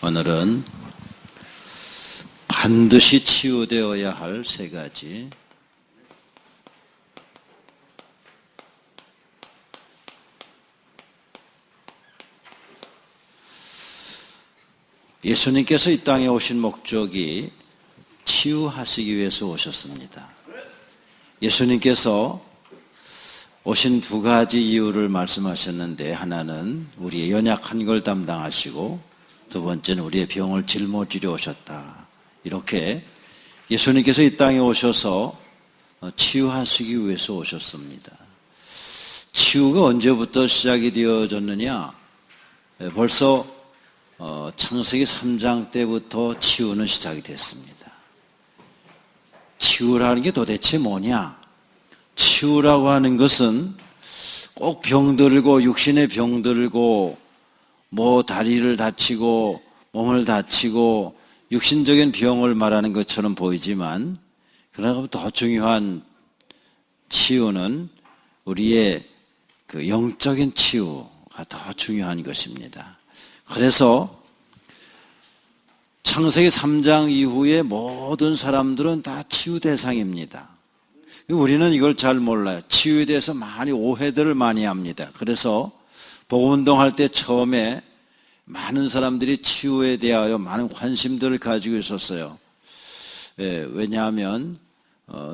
오늘은 반드시 치유되어야 할 세 가지 예수님께서 이 땅에 오신 목적이 치유하시기 위해서 오셨습니다. 예수님께서 오신 두 가지 이유를 말씀하셨는데, 하나는 우리의 연약한 걸 담당하시고 두 번째는 우리의 병을 짊어지려 오셨다. 이렇게 예수님께서 이 땅에 오셔서 치유하시기 위해서 오셨습니다. 치유가 언제부터 시작이 되어졌느냐? 벌써 창세기 3장 때부터 치유는 시작이 됐습니다. 치유라는 게 도대체 뭐냐? 치유라고 하는 것은 꼭 병들고 육신의 병들고 다리를 다치고 몸을 다치고 육신적인 병을 말하는 것처럼 보이지만, 그러나 더 중요한 치유는 우리의 그 영적인 치유가 더 중요한 것입니다. 그래서 창세기 3장 이후에 모든 사람들은 다 치유 대상입니다. 우리는 이걸 잘 몰라요. 치유에 대해서 많이 오해들을 많이 합니다. 그래서 복음운동할 때 처음에 많은 사람들이 치유에 대하여 많은 관심들을 가지고 있었어요. 왜냐하면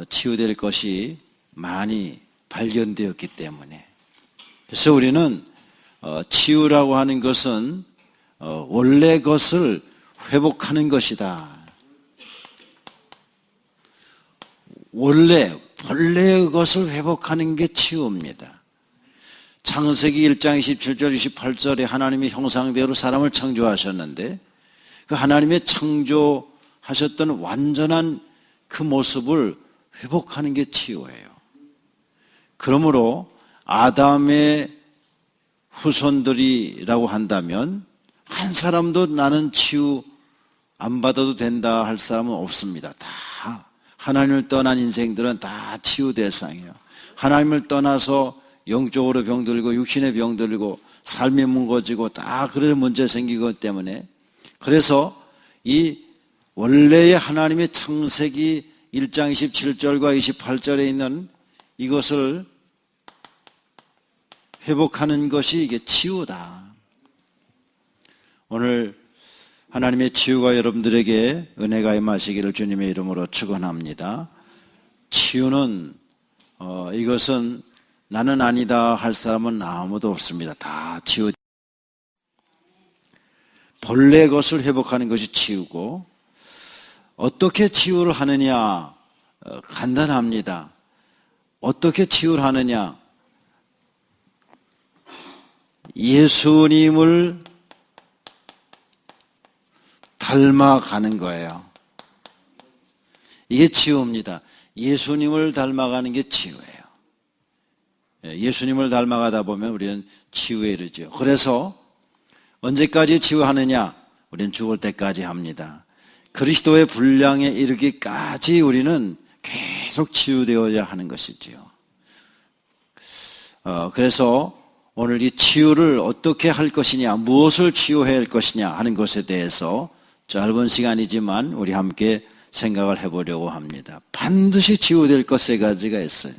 치유될 것이 많이 발견되었기 때문에. 그래서 우리는 치유라고 하는 것은 원래 것을 회복하는 것이다. 본래의 것을 회복하는 게 치유입니다. 창세기 1장 27절 28절에 하나님의 형상대로 사람을 창조하셨는데, 그 하나님의 창조하셨던 완전한 그 모습을 회복하는 게 치유예요. 그러므로 아담의 후손들이라고 한다면 한 사람도 나는 치유 안 받아도 된다 할 사람은 없습니다. 다 하나님을 떠난 인생들은 다 치유 대상이에요. 하나님을 떠나서 영적으로 병들고 육신의 병들고 삶이 무거워지고 다 그런 문제 생기기 때문에, 그래서 이 원래의 하나님의 창세기 1장 27절과 28절에 있는 이것을 회복하는 것이 이게 치유다. 오늘 하나님의 치유가 여러분들에게 은혜가 임하시기를 주님의 이름으로 축원합니다. 치유는 이것은 나는 아니다 할 사람은 아무도 없습니다. 다 치유. 본래 것을 회복하는 것이 치유고, 어떻게 치유를 하느냐? 간단합니다. 어떻게 치유를 하느냐? 예수님을 닮아가는 거예요. 이게 치유입니다. 예수님을 닮아가는 게 치유예요. 예수님을 닮아가다 보면 우리는 치유에 이르죠. 그래서 언제까지 치유하느냐? 우리는 죽을 때까지 합니다. 그리스도의 분량에 이르기까지 우리는 계속 치유되어야 하는 것이지요. 그래서 오늘 이 치유를 어떻게 할 것이냐, 무엇을 치유해야 할 것이냐 하는 것에 대해서 짧은 시간이지만 우리 함께 생각을 해보려고 합니다. 반드시 치유될 것 세 가지가 있어요.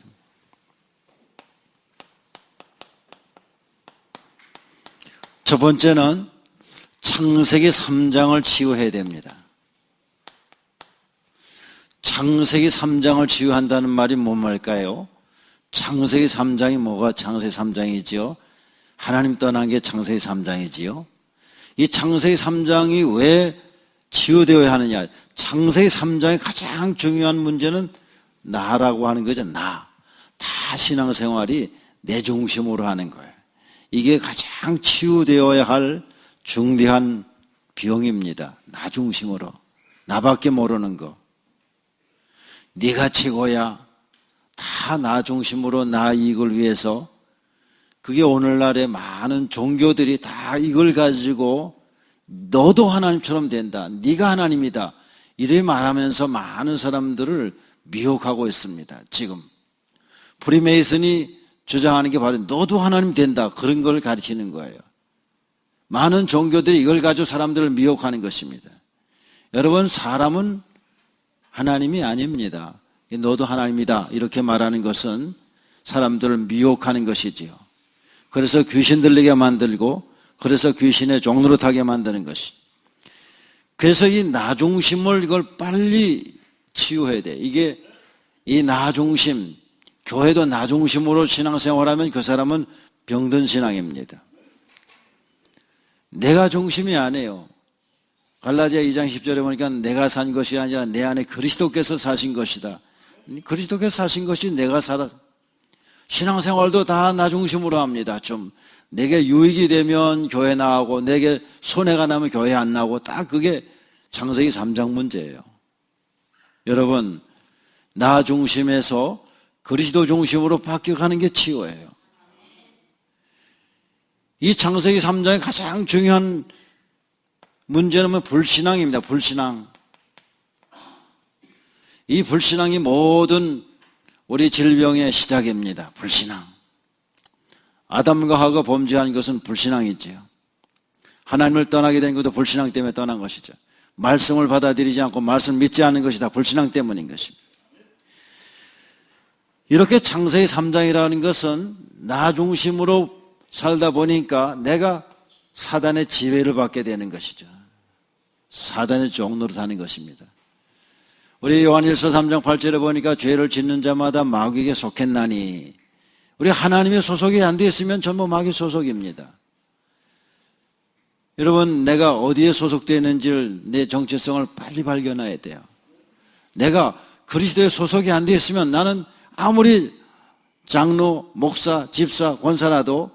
첫 번째는 창세기 3장을 치유해야 됩니다. 창세기 3장을 치유한다는 말이 뭔 말일까요? 창세기 3장이 뭐가 창세기 3장이지요? 하나님 떠난 게 창세기 3장이지요? 이 창세기 3장이 왜 치유되어야 하느냐? 창세기 3장의 가장 중요한 문제는 나라고 하는 거죠. 다 신앙생활이 내 중심으로 하는 거예요. 이게 가장 치유되어야 할 중대한 병입니다. 나 중심으로. 나밖에 모르는 거. 네가 최고야. 다 나 중심으로 나 이익을 위해서. 그게 오늘날의 많은 종교들이 다 이걸 가지고 너도 하나님처럼 된다. 네가 하나님이다. 이렇게 말하면서 많은 사람들을 미혹하고 있습니다. 지금. 프리메이슨이 주장하는 게 바로 너도 하나님 된다. 그런 걸 가르치는 거예요. 많은 종교들이 이걸 가지고 사람들을 미혹하는 것입니다. 여러분, 사람은 하나님이 아닙니다. 너도 하나님이다 이렇게 말하는 것은 사람들을 미혹하는 것이지요. 그래서 귀신 들리게 만들고, 그래서 귀신의 종로로 타게 만드는 것이. 그래서 이 나 중심을 이걸 빨리 치유해야 돼. 이게 이 나 중심, 교회도 나 중심으로 신앙생활하면 그 사람은 병든 신앙입니다. 내가 중심이 아니에요. 갈라디아 2장 10절에 보니까 내가 산 것이 아니라 내 안에 그리스도께서 사신 것이다. 그리스도께서 사신 것이 내가 살아. 신앙생활도 다 나 중심으로 합니다. 좀 내게 유익이 되면 교회 나가고 내게 손해가 나면 교회 안 나오고, 딱 그게 창세기 3장 문제예요. 여러분, 나 중심에서 그리스도 중심으로 바뀌어가는 게 치유예요. 이 창세기 3장의 가장 중요한 문제는 불신앙입니다. 불신앙. 이 불신앙이 모든 우리 질병의 시작입니다. 불신앙. 아담과 하와가 범죄한 것은 불신앙이지요. 하나님을 떠나게 된 것도 불신앙 때문에 떠난 것이죠. 말씀을 받아들이지 않고 말씀을 믿지 않는 것이 다 불신앙 때문인 것입니다. 이렇게 창세기 3장이라는 것은 나 중심으로 살다 보니까 내가 사단의 지배를 받게 되는 것이죠. 사단의 종로로 사는 것입니다. 우리 요한일서 3장 8절에 보니까 죄를 짓는 자마다 마귀에게 속했나니, 우리 하나님의 소속이 안 되어 있으면 전부 마귀 소속입니다. 여러분, 내가 어디에 소속되어 있는지를, 내 정체성을 빨리 발견해야 돼요. 내가 그리스도의 소속이 안 되어 있으면 나는 아무리 장로, 목사, 집사, 권사라도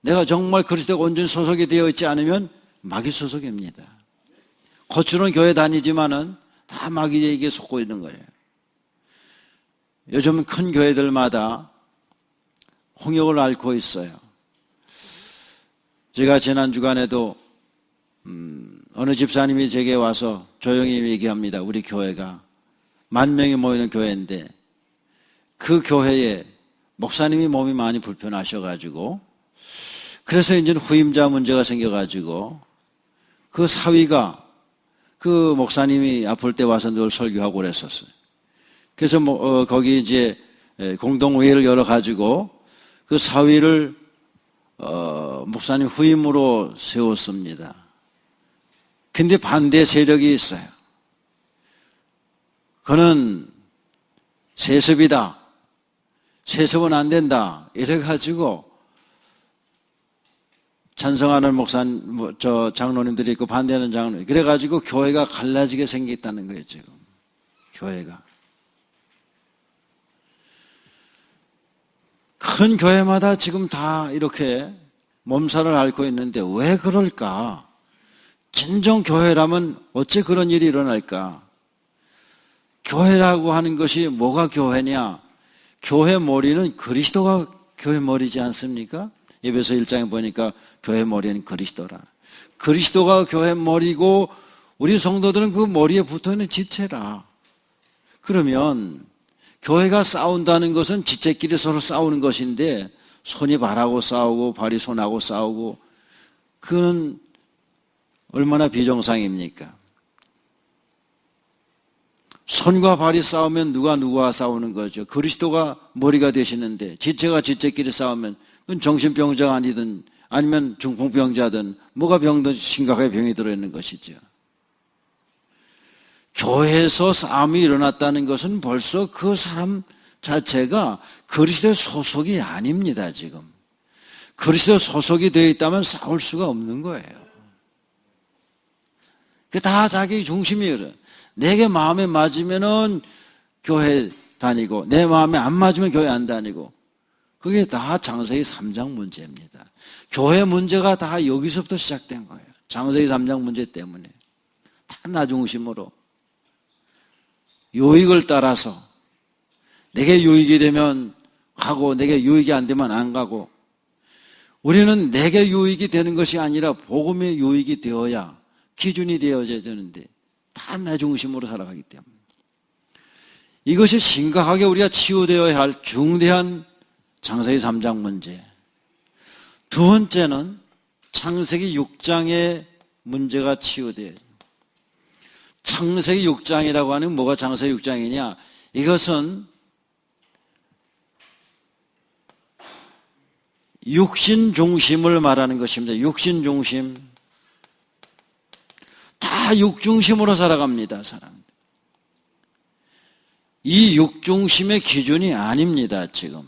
내가 정말 그리스도가 온전히 소속이 되어 있지 않으면 마귀 소속입니다. 겉으로는 교회 다니지만은 다 마귀에게 속고 있는 거예요. 요즘 큰 교회들마다 홍역을 앓고 있어요. 제가 지난 주간에도 어느 집사님이 제게 와서 조용히 얘기합니다. 우리 교회가 10,000명이 모이는 교회인데 그 교회에 목사님이 몸이 많이 불편하셔가지고, 그래서 이제 후임자 문제가 생겨가지고 그 사위가 그 목사님이 아플 때 와서 늘 설교하고 그랬었어요. 그래서 거기 이제 공동회의를 열어가지고 그 사위를 목사님 후임으로 세웠습니다. 근데 반대 세력이 있어요. 그는 세습이다. 세습은 안 된다. 이래가지고 찬성하는 목사님, 장로님들이 있고 반대하는 장로님. 그래가지고 교회가 갈라지게 생겼다는 거예요, 지금. 교회가. 큰 교회마다 지금 다 이렇게 몸살을 앓고 있는데 왜 그럴까? 진정 교회라면 어째 그런 일이 일어날까? 교회라고 하는 것이 뭐가 교회냐? 교회 머리는 그리스도가 교회 머리지 않습니까? 에베소 1장에 보니까 교회 머리는 그리스도라. 그리스도가 교회 머리고 우리 성도들은 그 머리에 붙어있는 지체라. 그러면 교회가 싸운다는 것은 지체끼리 서로 싸우는 것인데, 손이 발하고 싸우고 발이 손하고 싸우고, 그건 얼마나 비정상입니까? 손과 발이 싸우면 누가 누구와 싸우는 거죠. 그리스도가 머리가 되시는데 지체가 지체끼리 싸우면 그건 정신병자가 아니든 아니면 중풍병자든 뭐가 병든 심각하게 병이 들어있는 것이죠. 교회에서 싸움이 일어났다는 것은 벌써 그 사람 자체가 그리스도의 소속이 아닙니다. 지금 그리스도의 소속이 되어 있다면 싸울 수가 없는 거예요. 그게 다 자기 중심이에요. 내게 마음에 맞으면은 교회 다니고 내 마음에 안 맞으면 교회 안 다니고, 그게 다 창세기 3장 문제입니다. 교회 문제가 다 여기서부터 시작된 거예요. 창세기 3장 문제 때문에. 다 나 중심으로. 유익을 따라서 내게 유익이 되면 가고 내게 유익이 안 되면 안 가고, 우리는 내게 유익이 되는 것이 아니라 복음의 유익이 되어야 기준이 되어져야 되는데 다 나 중심으로 살아가기 때문에 이것이 심각하게 우리가 치유되어야 할 중대한 창세기 3장 문제. 두 번째는 창세기 6장의 문제가 치유돼요. 창세기 6장이라고 하는 뭐가 창세기 6장이냐? 이것은 육신 중심을 말하는 것입니다. 육신 중심. 다 육중심으로 살아갑니다, 사람. 이 육중심의 기준이 아닙니다, 지금.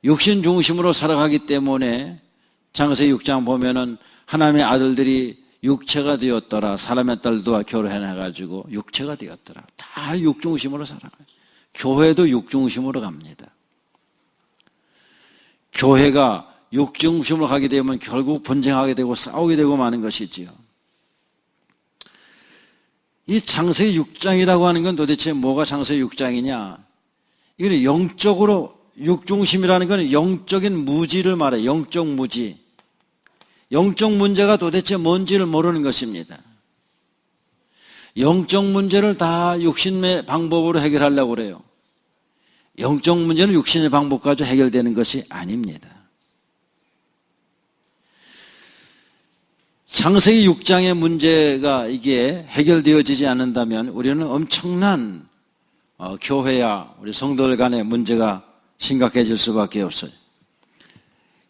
육신 중심으로 살아가기 때문에 창세기 6장 보면은 하나님의 아들들이 육체가 되었더라. 사람의 딸과 결혼해가지고 육체가 되었더라. 다 육중심으로 살아가요. 교회도 육중심으로 갑니다. 교회가 육중심으로 가게 되면 결국 분쟁하게 되고 싸우게 되고 마는 것이지요. 이 창세기 6장이라고 하는 건 도대체 뭐가 창세기 6장이냐? 이건 영적으로, 육중심이라는 건 영적인 무지를 말해요. 영적 무지. 영적 문제가 도대체 뭔지를 모르는 것입니다. 영적 문제를 다 육신의 방법으로 해결하려고 그래요. 영적 문제는 육신의 방법 가지고 해결되는 것이 아닙니다. 창세기 6장의 문제가 이게 해결되어지지 않는다면 우리는 엄청난 교회야 우리 성도들 간의 문제가 심각해질 수밖에 없어요.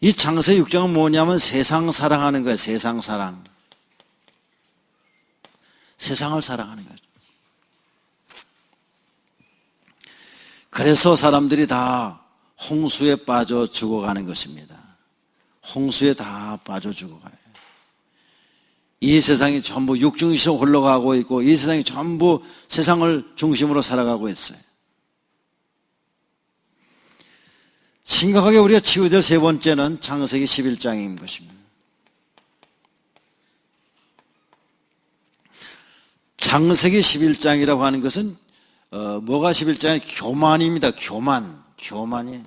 이 창세기 6장은 뭐냐면 세상 사랑하는 거예요. 세상 사랑. 세상을 사랑하는 거죠. 그래서 사람들이 다 홍수에 빠져 죽어가는 것입니다. 홍수에 다 빠져 죽어가요. 이 세상이 전부 육중심으로 흘러가고 있고 이 세상이 전부 세상을 중심으로 살아가고 있어요. 심각하게 우리가 치유될 세 번째는 창세기 11장인 것입니다. 창세기 11장이라고 하는 것은 뭐가 11장이 교만입니다. 교만이.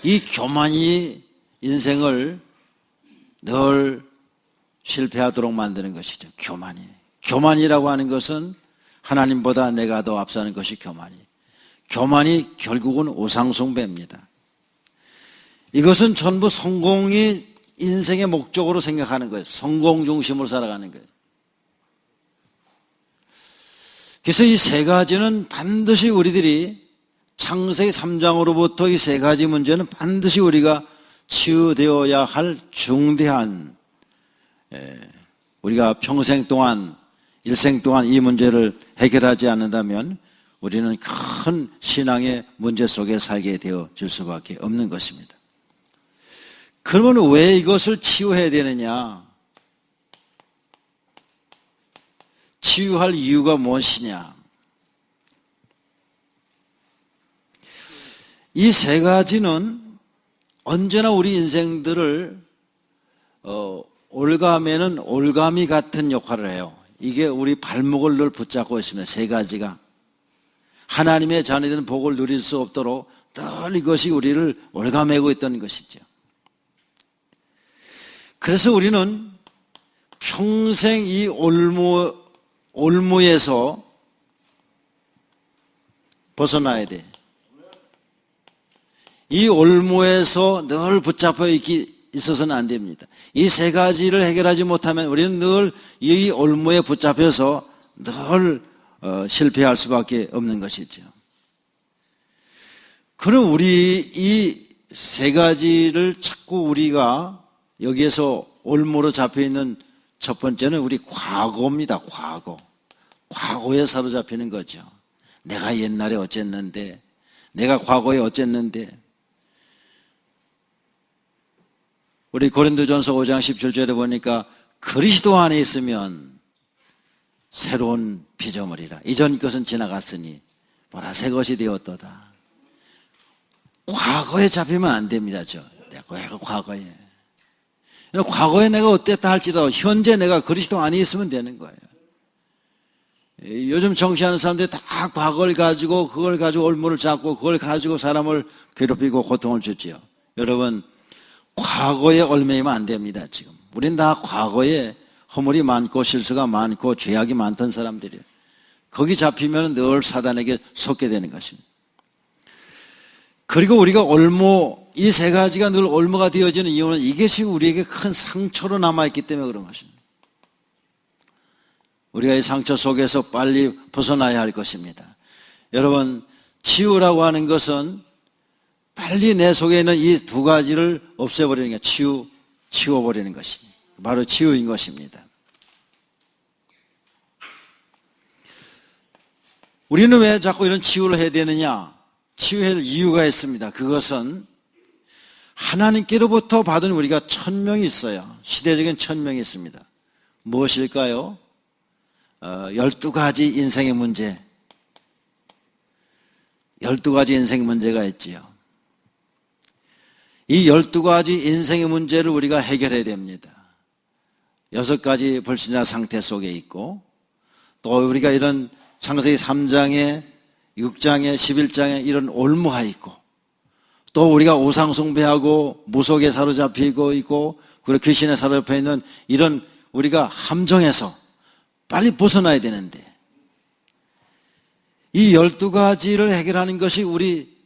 이 교만이 인생을 늘 실패하도록 만드는 것이죠. 교만이라고 하는 것은 하나님보다 내가 더 앞서는 것이 교만이 결국은 우상숭배입니다. 이것은 전부 성공이 인생의 목적으로 생각하는 거예요. 성공 중심으로 살아가는 거예요. 그래서 이 세 가지는 반드시 우리들이 창세기 3장으로부터 이 세 가지 문제는 반드시 우리가 치유되어야 할 중대한 우리가 평생 동안 일생 동안 이 문제를 해결하지 않는다면 우리는 큰 신앙의 문제 속에 살게 되어질 수밖에 없는 것입니다. 그러면 왜 이것을 치유해야 되느냐? 치유할 이유가 무엇이냐? 이 세 가지는 언제나 우리 인생들을 올가매는 올가미 같은 역할을 해요. 이게 우리 발목을 늘 붙잡고 있습니다. 세 가지가. 하나님의 자녀들은 복을 누릴 수 없도록 늘 이것이 우리를 올가매고 있던 것이죠. 그래서 우리는 평생 이 올무에서 벗어나야 돼. 이 올무에서 늘 붙잡혀 있어서는 안 됩니다. 이 세 가지를 해결하지 못하면 우리는 늘 이 올무에 붙잡혀서 늘 실패할 수밖에 없는 것이죠. 그럼 우리 이 세 가지를 자꾸 우리가 여기에서 올무로 잡혀있는 첫 번째는 우리 과거입니다. 과거에 사로잡히는 거죠. 내가 옛날에 어쨌는데, 내가 과거에 어쨌는데. 우리 고린도전서 5장 17절에 보니까 그리스도 안에 있으면 새로운 피조물이라. 이전 것은 지나갔으니 보라 새 것이 되었도다. 과거에 잡히면 안 됩니다. 내가 과거에. 과거에 내가 어땠다 할지라도 현재 내가 그리스도 안에 있으면 되는 거예요. 요즘 정치하는 사람들이 다 과거를 가지고 그걸 가지고 올무를 잡고 그걸 가지고 사람을 괴롭히고 고통을 주지요. 여러분 과거에 얽매이면 안 됩니다. 지금 우린 다 과거에 허물이 많고 실수가 많고 죄악이 많던 사람들이에요. 거기 잡히면 늘 사단에게 속게 되는 것입니다. 그리고 우리가 올무, 이 세 가지가 늘 올무가 되어지는 이유는 이것이 우리에게 큰 상처로 남아있기 때문에 그런 것입니다. 우리가 이 상처 속에서 빨리 벗어나야 할 것입니다. 여러분, 치유라고 하는 것은 빨리 내 속에 있는 이 두 가지를 없애버리는 게 치워버리는 것이 바로 치유인 것입니다. 우리는 왜 자꾸 이런 치유를 해야 되느냐? 치유할 이유가 있습니다. 그것은 하나님께로부터 받은 우리가 천명이 있어요. 시대적인 천명이 있습니다. 무엇일까요? 12가지 인생의 문제. 12가지 인생의 문제가 있지요. 이 12가지 인생의 문제를 우리가 해결해야 됩니다. 6가지 불신자 상태 속에 있고, 또 우리가 이런 창세기 3장에 6장에 11장에 이런 올무가 있고, 또 우리가 우상숭배하고 무속에 사로잡히고 있고, 그리고 귀신에 사로잡혀 있는 이런 우리가 함정에서 빨리 벗어나야 되는데, 이 12가지를 해결하는 것이 우리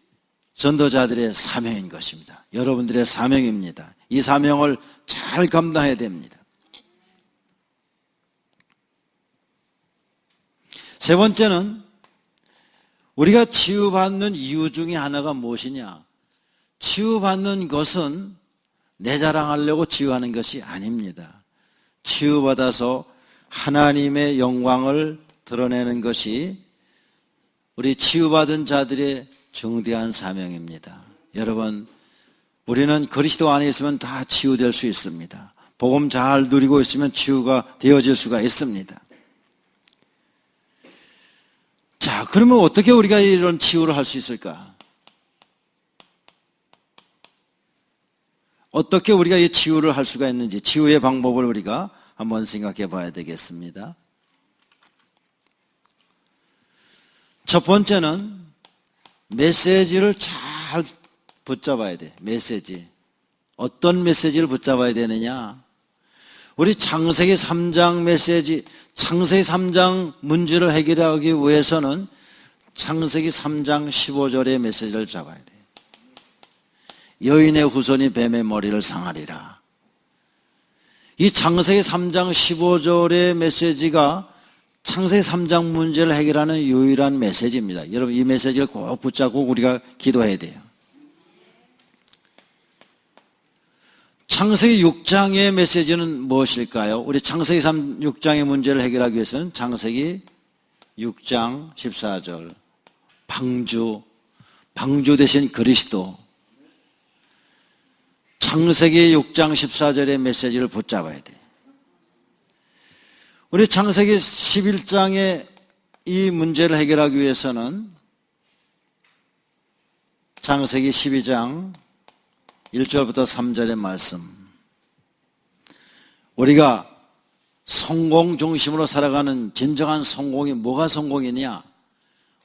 전도자들의 사명인 것입니다. 여러분들의 사명입니다. 이 사명을 잘 감당해야 됩니다. 세 번째는 우리가 치유받는 이유 중에 하나가 무엇이냐? 치유받는 것은 내 자랑하려고 치유하는 것이 아닙니다. 치유받아서 하나님의 영광을 드러내는 것이 우리 치유받은 자들의 중대한 사명입니다. 여러분, 우리는 그리스도 안에 있으면 다 치유될 수 있습니다. 복음 잘 누리고 있으면 치유가 되어질 수가 있습니다. 자, 그러면 어떻게 우리가 이런 치유를 할 수 있을까? 어떻게 우리가 이 치유를 할 수가 있는지, 치유의 방법을 우리가 한번 생각해 봐야 되겠습니다. 첫 번째는 메시지를 잘 붙잡아야 돼. 메시지. 어떤 메시지를 붙잡아야 되느냐? 우리 창세기 3장 메시지, 창세기 3장 문제를 해결하기 위해서는 창세기 3장 15절의 메시지를 잡아야 돼. 여인의 후손이 뱀의 머리를 상하리라. 이 창세기 3장 15절의 메시지가 창세기 3장 문제를 해결하는 유일한 메시지입니다. 여러분, 이 메시지를 꼭 붙잡고 우리가 기도해야 돼요. 창세기 6장의 메시지는 무엇일까요? 우리 창세기 6장의 문제를 해결하기 위해서는 창세기 6장 14절 방주 대신 그리스도, 창세기 6장 14절의 메시지를 붙잡아야 돼. 우리 창세기 11장의 이 문제를 해결하기 위해서는 창세기 12장 1절부터 3절의 말씀, 우리가 성공 중심으로 살아가는 진정한 성공이 뭐가 성공이냐?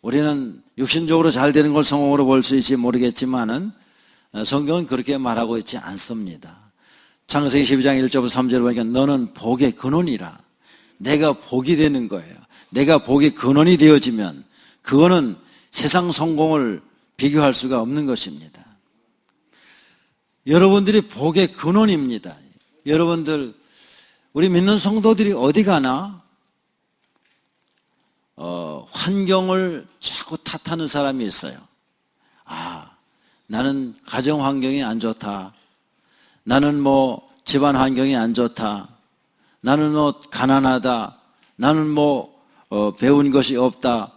우리는 육신적으로 잘 되는 걸 성공으로 볼 수 있지 모르겠지만은 성경은 그렇게 말하고 있지 않습니다. 창세기 12장 1절부터 3절을 보니까 너는 복의 근원이라. 내가 복이 되는 거예요. 내가 복의 근원이 되어지면 그거는 세상 성공을 비교할 수가 없는 것입니다. 여러분들이 복의 근원입니다. 여러분들, 우리 믿는 성도들이 어디 가나 환경을 자꾸 탓하는 사람이 있어요. 나는 가정 환경이 안 좋다. 나는 집안 환경이 안 좋다. 나는 가난하다. 나는 배운 것이 없다.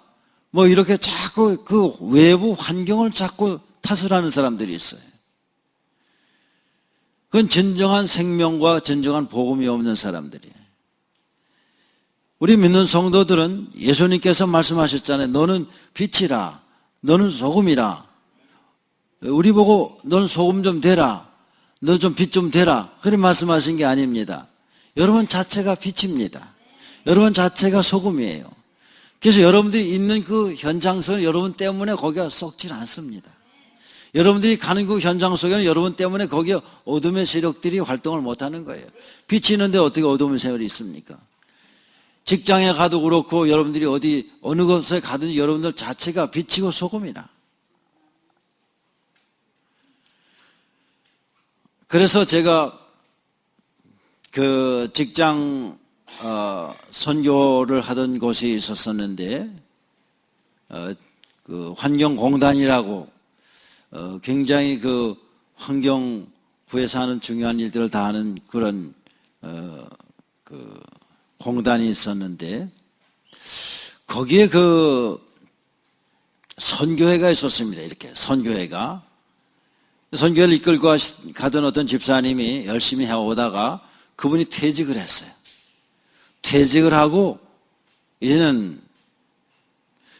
이렇게 자꾸 그 외부 환경을 자꾸 탓을 하는 사람들이 있어요. 그건 진정한 생명과 진정한 복음이 없는 사람들이에요. 우리 믿는 성도들은 예수님께서 말씀하셨잖아요. 너는 빛이라. 너는 소금이라. 우리 보고 너는 소금 좀 되라. 너 좀 빛 좀 되라. 그렇게 말씀하신 게 아닙니다. 여러분 자체가 빛입니다. 여러분 자체가 소금이에요. 그래서 여러분들이 있는 그 현장 속에 여러분 때문에 거기가 썩질 않습니다. 여러분들이 가는 그 현장 속에는 여러분 때문에 거기에 어둠의 세력들이 활동을 못하는 거예요. 빛이 있는데 어떻게 어둠의 세력이 있습니까? 직장에 가도 그렇고 여러분들이 어느 곳에 가든지 여러분들 자체가 빛이고 소금이라. 그래서 제가 그 직장 선교를 하던 곳이 있었었는데 그 환경공단이라고 굉장히 그 환경 부에서 하는 중요한 일들을 다 하는 그런 그 공단이 있었는데 거기에 그 선교회가 있었습니다. 이렇게 선교회를 이끌고 가던 어떤 집사님이 열심히 해오다가 그분이 퇴직을 했어요. 퇴직을 하고 이제는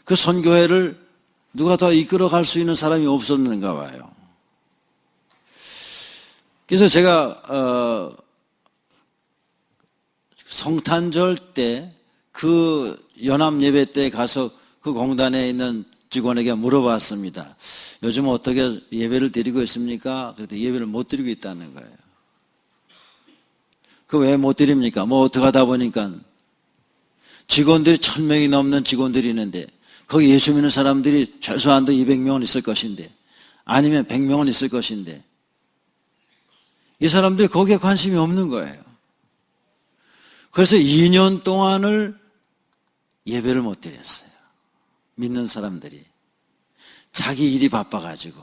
그 선교회를 누가 더 이끌어갈 수 있는 사람이 없었는가 봐요. 그래서 제가 성탄절 때 그 연합 예배 때 가서 그 공단에 있는 직원에게 물어봤습니다. 요즘 어떻게 예배를 드리고 있습니까? 그랬더니 예배를 못 드리고 있다는 거예요. 그 왜 못 드립니까? 뭐 어떻게 하다 보니까 직원들이 1000명이 넘는 직원들이 있는데 거기 예수 믿는 사람들이 최소한도 200명은 있을 것인데 아니면 100명은 있을 것인데 이 사람들이 거기에 관심이 없는 거예요. 그래서 2년 동안을 예배를 못 드렸어요. 믿는 사람들이. 자기 일이 바빠가지고.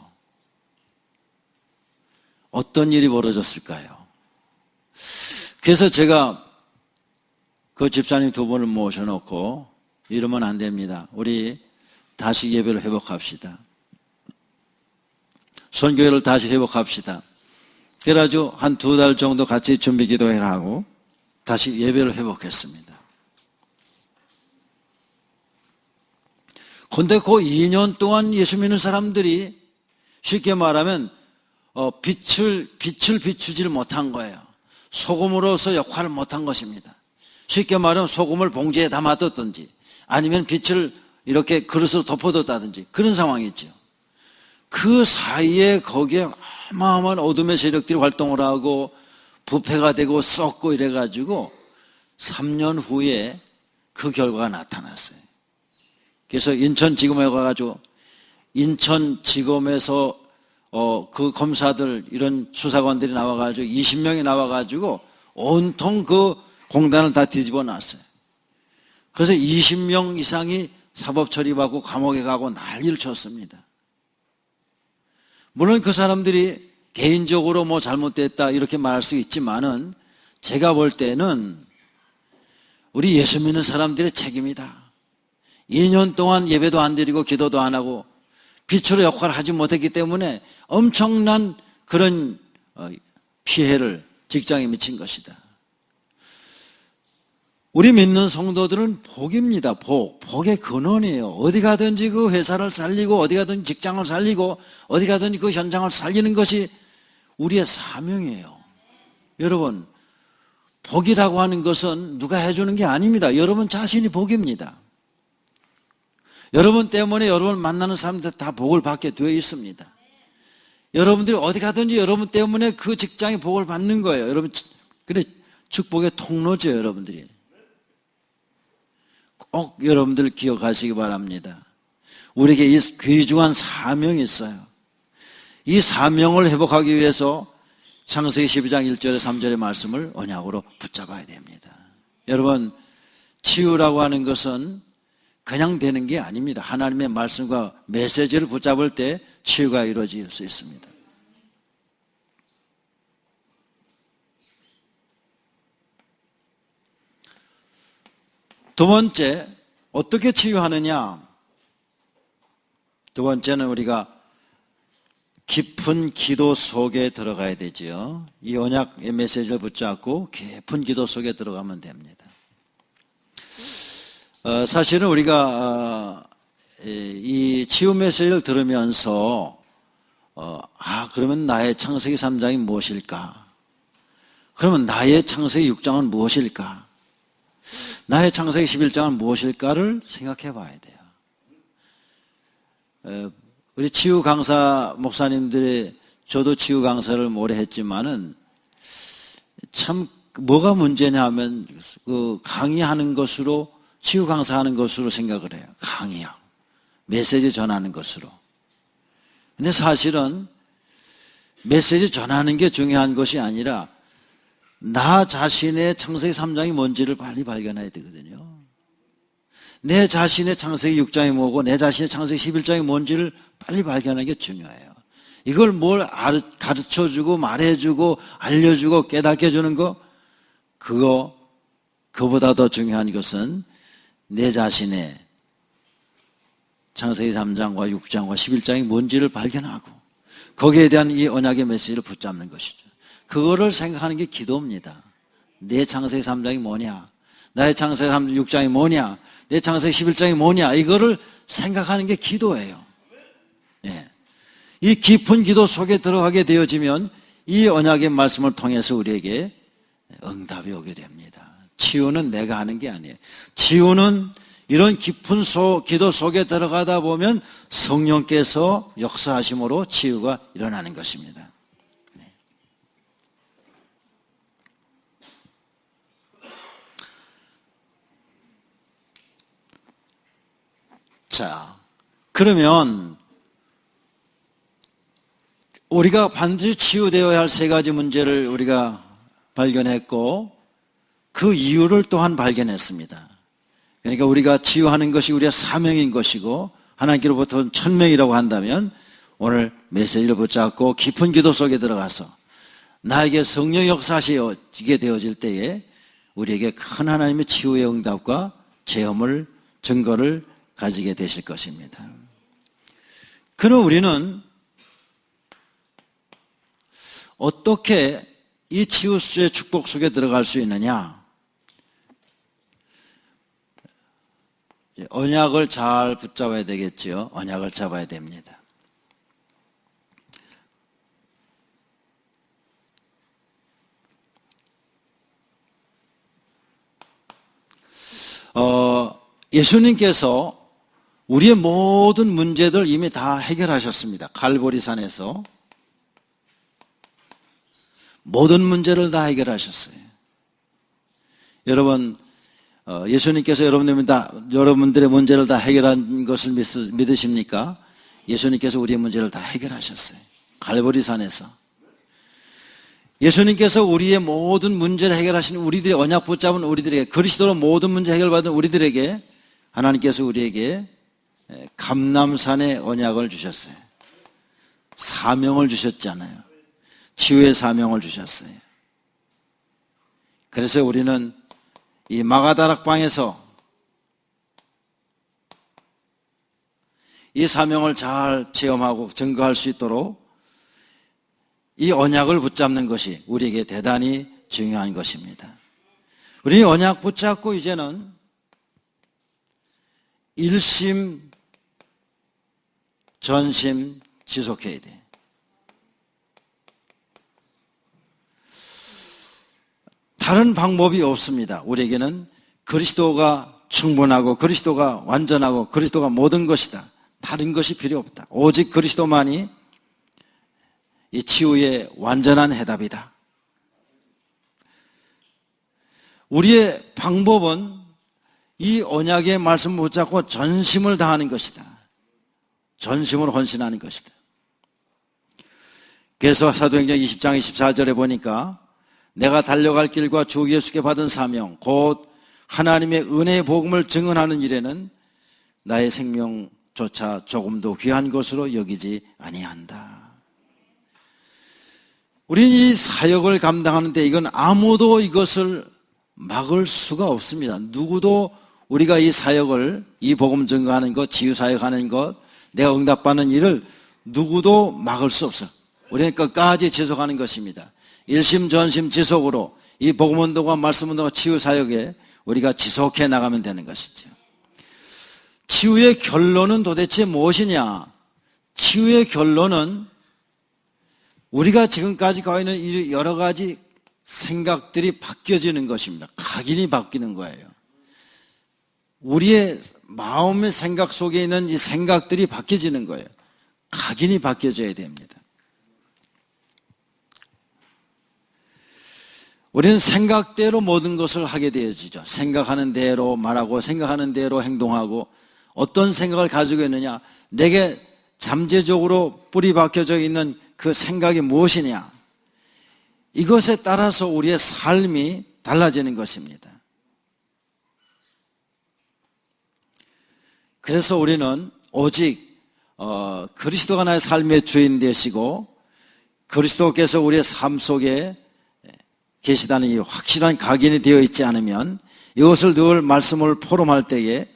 어떤 일이 벌어졌을까요? 그래서 제가 그 집사님 두 분을 모셔놓고 이러면 안 됩니다. 우리 다시 예배를 회복합시다. 선교회를 다시 회복합시다. 그래가지고 한 2달 정도 같이 준비 기도회를 하고 다시 예배를 회복했습니다. 그런데 그 2년 동안 예수 믿는 사람들이 쉽게 말하면 빛을 비추지를 못한 거예요. 소금으로서 역할을 못한 것입니다. 쉽게 말하면 소금을 봉지에 담아뒀든지 아니면 빛을 이렇게 그릇으로 덮어뒀다든지 그런 상황이죠. 그 사이에 거기에 어마어마한 어둠의 세력들이 활동을 하고 부패가 되고 썩고 이래가지고 3년 후에 그 결과가 나타났어요. 그래서 인천지검에 가가지고 인천지검에서 그 검사들 이런 수사관들이 나와가지고 20명이 나와가지고 온통 그 공단을 다 뒤집어 놨어요. 그래서 20명 이상이 사법 처리받고 감옥에 가고 난리를 쳤습니다. 물론 그 사람들이 개인적으로 뭐 잘못됐다 이렇게 말할 수 있지만은 제가 볼 때는 우리 예수 믿는 사람들의 책임이다. 2년 동안 예배도 안 드리고 기도도 안 하고 빛으로 역할을 하지 못했기 때문에 엄청난 그런 피해를 직장에 미친 것이다. 우리 믿는 성도들은 복입니다. 복의 근원이에요. 어디 가든지 그 회사를 살리고 어디 가든지 직장을 살리고 어디 가든지 그 현장을 살리는 것이 우리의 사명이에요. 여러분, 복이라고 하는 것은 누가 해주는 게 아닙니다. 여러분 자신이 복입니다. 여러분 때문에 여러분을 만나는 사람들 다 복을 받게 되어 있습니다. 여러분들이 어디 가든지 여러분 때문에 그 직장이 복을 받는 거예요. 여러분, 그래 축복의 통로죠, 여러분들이. 꼭 여러분들 기억하시기 바랍니다. 우리에게 이 귀중한 사명이 있어요. 이 사명을 회복하기 위해서 창세기 12장 1절에 3절의 말씀을 언약으로 붙잡아야 됩니다. 여러분, 치유라고 하는 것은 그냥 되는 게 아닙니다. 하나님의 말씀과 메시지를 붙잡을 때 치유가 이루어질 수 있습니다. 두 번째, 어떻게 치유하느냐? 두 번째는 우리가 깊은 기도 속에 들어가야 되지요. 이 언약의 메시지를 붙잡고 깊은 기도 속에 들어가면 됩니다. 사실은 우리가 이 치유 메시지를 들으면서 그러면 나의 창세기 3장이 무엇일까? 그러면 나의 창세기 6장은 무엇일까? 나의 창세기 11장은 무엇일까를 생각해 봐야 돼요. 우리 치유 강사 목사님들이 저도 치유 강사를 오래 했지만은 참 뭐가 문제냐 하면 그 강의하는 것으로 치유 강사하는 것으로 생각을 해요. 강의하고 메시지 전하는 것으로. 근데 사실은 메시지 전하는 게 중요한 것이 아니라 나 자신의 창세기 3장이 뭔지를 빨리 발견해야 되거든요. 내 자신의 창세기 6장이 뭐고 내 자신의 창세기 11장이 뭔지를 빨리 발견하는 게 중요해요. 이걸 뭘 가르쳐주고 말해주고 알려주고 깨닫게 해주는 거, 그보다 더 중요한 것은 내 자신의 창세기 3장과 6장과 11장이 뭔지를 발견하고 거기에 대한 이 언약의 메시지를 붙잡는 것이죠. 그거를 생각하는 게 기도입니다. 내 창세기 3장이 뭐냐, 나의 창세기 6장이 뭐냐, 내 창세기 11장이 뭐냐, 이거를 생각하는 게 기도예요. 예. 이 깊은 기도 속에 들어가게 되어지면 이 언약의 말씀을 통해서 우리에게 응답이 오게 됩니다. 치유는 내가 하는 게 아니에요. 치유는 이런 깊은 기도 속에 들어가다 보면 성령께서 역사하심으로 치유가 일어나는 것입니다. 네. 자, 그러면 우리가 반드시 치유되어야 할 세 가지 문제를 우리가 발견했고 그 이유를 또한 발견했습니다. 그러니까 우리가 치유하는 것이 우리의 사명인 것이고 하나님께로부터 천명이라고 한다면 오늘 메시지를 붙잡고 깊은 기도 속에 들어가서 나에게 성령 역사하시게 되어질 때에 우리에게 큰 하나님의 치유의 응답과 체험을, 증거를 가지게 되실 것입니다. 그럼 우리는 어떻게 이 치유의 축복 속에 들어갈 수 있느냐? 언약을 잘 붙잡아야 되겠지요. 언약을 잡아야 됩니다. 예수님께서 우리의 모든 문제들 이미 다 해결하셨습니다. 갈보리산에서 모든 문제를 다 해결하셨어요. 여러분, 예수님께서 여러분들의 문제를 다 해결한 것을 믿으십니까? 예수님께서 우리의 문제를 다 해결하셨어요. 갈보리산에서. 예수님께서 우리의 모든 문제를 해결하신 우리들의 언약 붙잡은 우리들에게, 그리스도로 모든 문제 해결받은 우리들에게 하나님께서 우리에게 감람산의 언약을 주셨어요. 사명을 주셨잖아요. 치유의 사명을 주셨어요. 그래서 우리는 이 마가다락방에서 이 사명을 잘 체험하고 증거할 수 있도록 이 언약을 붙잡는 것이 우리에게 대단히 중요한 것입니다. 우리 언약 붙잡고 이제는 일심, 전심 지속해야 돼. 다른 방법이 없습니다. 우리에게는 그리스도가 충분하고 그리스도가 완전하고 그리스도가 모든 것이다. 다른 것이 필요 없다. 오직 그리스도만이 이 치유의 완전한 해답이다. 우리의 방법은 이 언약의 말씀을 붙잡고 전심을 다하는 것이다. 전심으로 헌신하는 것이다. 그래서 사도행전 20장 24절에 보니까 내가 달려갈 길과 주 예수께 받은 사명 곧 하나님의 은혜의 복음을 증언하는 일에는 나의 생명조차 조금도 귀한 것으로 여기지 아니한다. 우리는 이 사역을 감당하는데 이건 아무도 이것을 막을 수가 없습니다. 누구도 우리가 이 사역을, 이 복음 증거하는 것, 치유 사역하는 것, 내가 응답받는 일을 누구도 막을 수 없어. 우리는 끝까지 지속하는 것입니다. 일심 전심 지속으로 이 복음 운동과 말씀 운동과 치유 사역에 우리가 지속해 나가면 되는 것이죠. 치유의 결론은 도대체 무엇이냐? 치유의 결론은 우리가 지금까지 가고 있는 여러 가지 생각들이 바뀌어지는 것입니다. 각인이 바뀌는 거예요. 우리의 마음의 생각 속에 있는 이 생각들이 바뀌어지는 거예요. 각인이 바뀌어져야 됩니다. 우리는 생각대로 모든 것을 하게 되어지죠. 생각하는 대로 말하고 생각하는 대로 행동하고 어떤 생각을 가지고 있느냐, 내게 잠재적으로 뿌리 박혀져 있는 그 생각이 무엇이냐? 이것에 따라서 우리의 삶이 달라지는 것입니다. 그래서 우리는 오직 그리스도가 나의 삶의 주인 되시고 그리스도께서 우리의 삶 속에 계시다는 이 확실한 각인이 되어 있지 않으면 이것을 늘 말씀을 포럼할 때에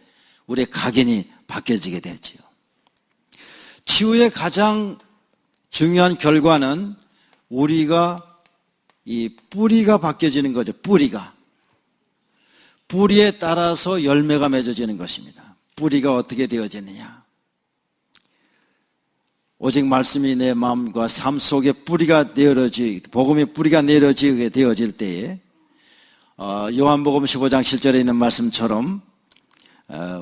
우리의 각인이 바뀌어지게 되지요. 치유의 가장 중요한 결과는 우리가 이 뿌리가 바뀌어지는 거죠. 뿌리에 따라서 열매가 맺어지는 것입니다. 뿌리가 어떻게 되어지느냐? 오직 말씀이 내 마음과 삶 속에 복음의 뿌리가 내려지게 되어질 때에 요한복음 15장 7절에 있는 말씀처럼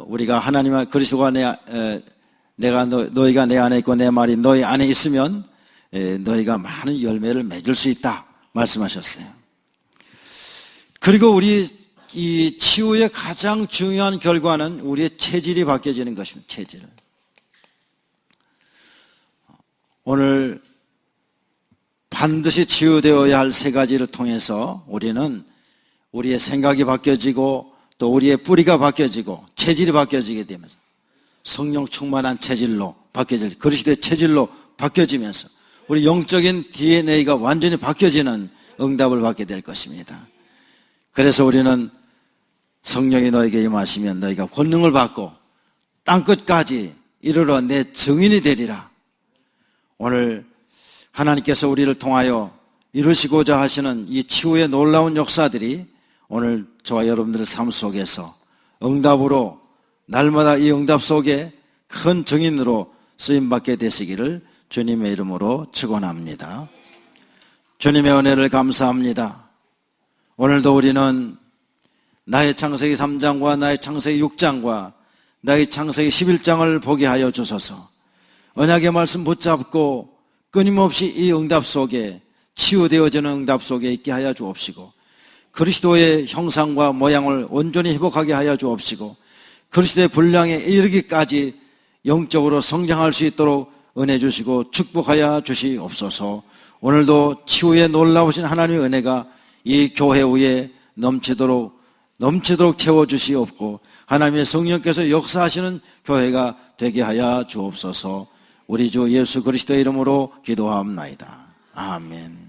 우리가 하나님과 그리스도가 너희가 내 안에 있고 내 말이 너희 안에 있으면 너희가 많은 열매를 맺을 수 있다 말씀하셨어요. 그리고 우리 이 치유의 가장 중요한 결과는 우리의 체질이 바뀌어지는 것입니다. 체질. 오늘 반드시 치유되어야 할 세 가지를 통해서 우리는 우리의 생각이 바뀌어지고 또 우리의 뿌리가 바뀌어지고 체질이 바뀌어지게 되면서 성령 충만한 체질로 바뀌어질 그리스도의 체질로 바뀌어지면서 우리 영적인 DNA가 완전히 바뀌어지는 응답을 받게 될 것입니다. 그래서 우리는 성령이 너에게 임하시면 너희가 권능을 받고 땅끝까지 이르러 내 증인이 되리라. 오늘 하나님께서 우리를 통하여 이루시고자 하시는 이 치유의 놀라운 역사들이 오늘 저와 여러분들의 삶 속에서 응답으로 날마다 이 응답 속에 큰 증인으로 쓰임받게 되시기를 주님의 이름으로 축원합니다. 주님의 은혜를 감사합니다. 오늘도 우리는 나의 창세기 3장과 나의 창세기 6장과 나의 창세기 11장을 보게 하여 주소서. 언약의 말씀 붙잡고 끊임없이 이 응답 속에 치유되어지는 응답 속에 있게 하여 주옵시고 그리스도의 형상과 모양을 온전히 회복하게 하여 주옵시고 그리스도의 분량에 이르기까지 영적으로 성장할 수 있도록 은혜 주시고 축복하여 주시옵소서. 오늘도 치유의 놀라우신 하나님의 은혜가 이 교회 위에 넘치도록 채워주시옵고 하나님의 성령께서 역사하시는 교회가 되게 하여 주옵소서. 우리 주 예수 그리스도의 이름으로 기도하옵나이다. 아멘.